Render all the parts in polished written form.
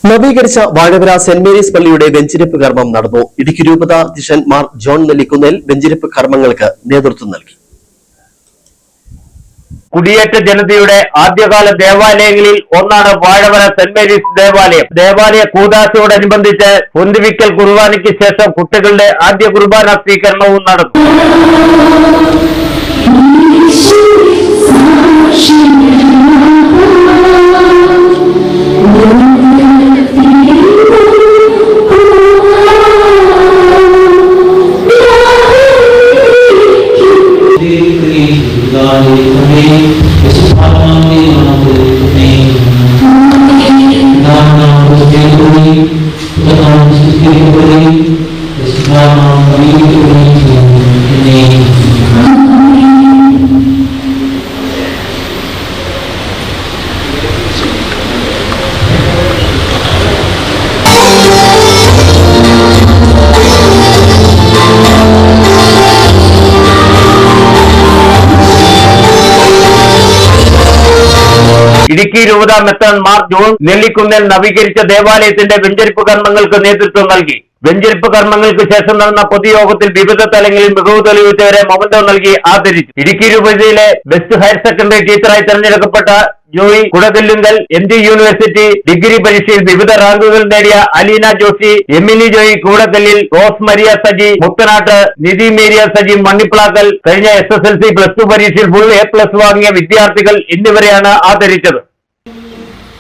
നവീകരിച്ച Vazhavara saint Mary's പള്ളിയുടെ വെഞ്ചിരിപ്പ് കർമ്മം നടന്നു. ഇടുക്കി രൂപതാധ്യക്ഷൻ മാർ ജോൺ നെല്ലിക്കുന്നേൽ വെഞ്ചിരിപ്പ് കർമ്മങ്ങൾക്ക് നേതൃത്വം നൽകി. കുടിയേറ്റ ജനതയുടെ ആദ്യകാല ദേവാലയങ്ങളിൽ ഒന്നാണ് വാഴവര സെന്റ് മേരീസ് ദേവാലയം. ദേവാലയ കൂദാശയോടനുബന്ധിച്ച് പൊന്തിവിക്കൽ കുർബാനയ്ക്ക് ശേഷം കുട്ടികളുടെ ആദ്യ കുർബാന സ്വീകരണവും നടന്നു. ഇടുക്കി രൂപതാ മെത്രാൻ മാർ ജോൺ നെല്ലിക്കുന്നേൽ നവീകരിച്ച ദേവാലയത്തിന്റെ വെഞ്ചരിപ്പ് കർമ്മങ്ങൾക്ക് നേതൃത്വം നൽകി. വെഞ്ചരിപ്പ് കർമ്മങ്ങൾക്ക് ശേഷം നടന്ന പൊതുയോഗത്തിൽ വിവിധ തലങ്ങളിൽ മികവ് തെളിയിച്ചവരെ മൊമെന്റോ നൽകി ആദരിച്ചു. ഇടുക്കി രൂപതയിലെ ബെസ്റ്റ് ഹയർ സെക്കൻഡറി ടീച്ചറായി തെരഞ്ഞെടുക്കപ്പെട്ട Joy Kudakallunkal MG university degree പരീക്ഷയിൽ വിവിധ റാങ്കുകൾ നേടിയ അലീന ജോഷി, എമിലി ജോയി കൂടക്കല്ലിൽ, റോസ് മരിയ സജി മുത്തനാട്ട്, നിധി മേരിയ സജി മണ്ണിപ്ലാക്കൽ, കഴിഞ്ഞ SSLC +2 പരീക്ഷയിൽ ഫുൾ A+ വാങ്ങിയ വിദ്യാർത്ഥികൾ എന്നിവരെയാണ് ആദരിച്ചത്.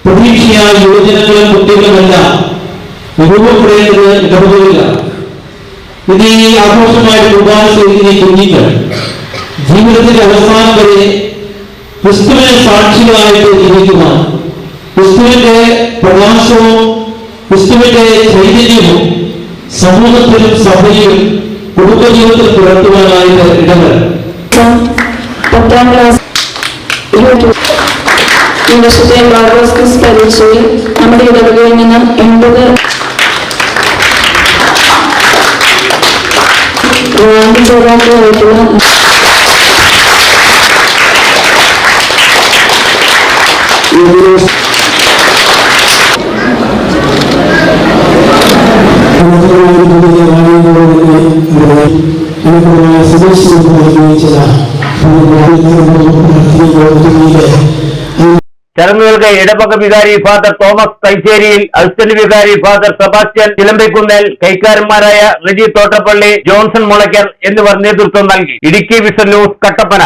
പ്രതീക്ഷയായ യുവജനങ്ങളും കുട്ടികളുമെല്ലാം രൂപപ്പെടേണ്ടത് ഇടപെടില്ല. ഇത് ഈ ആഘോഷമായ കുർബാന സ്വീകരിക്കുന്ന കുഞ്ഞുങ്ങൾ ജീവിതത്തിന്റെ അവസാനം വരെ ക്രിസ്തുവിനെ സാക്ഷികളായിട്ട് ജീവിക്കുന്ന, ക്രിസ്തുവിന്റെ പ്രകാശവും ക്രിസ്തുവിന്റെ ചൈതന്യവും സമൂഹത്തിലും സഭയിലും കുടുംബജീവിതത്തിൽ പുലർത്തുവാനായിട്ട് ഇടപെടും. ഈ വർഷത്തെ ബാർബോസ് പരീക്ഷയിൽ നമ്മുടെ ഇടവകയിൽ നിന്ന് 80 റാങ്ക് ജേതാക്കളായിട്ടുള്ള ചടങ്ങുകൾക്ക് ഇടവക വികാരി ഫാദർ തോമസ് കൈച്ചേരിയിൽ, അസിസ്റ്റന്റ് വികാരി ഫാദർ സെബാസ്റ്റ്യൻ ചിലമ്പക്കുന്നേൽ, കൈക്കാരന്മാരായ റെജി തോട്ടപ്പള്ളി, ജോൺസൺ മുളയ്ക്കൽ എന്നിവർ നേതൃത്വം നൽകി. Idukki vision news, Kattappana.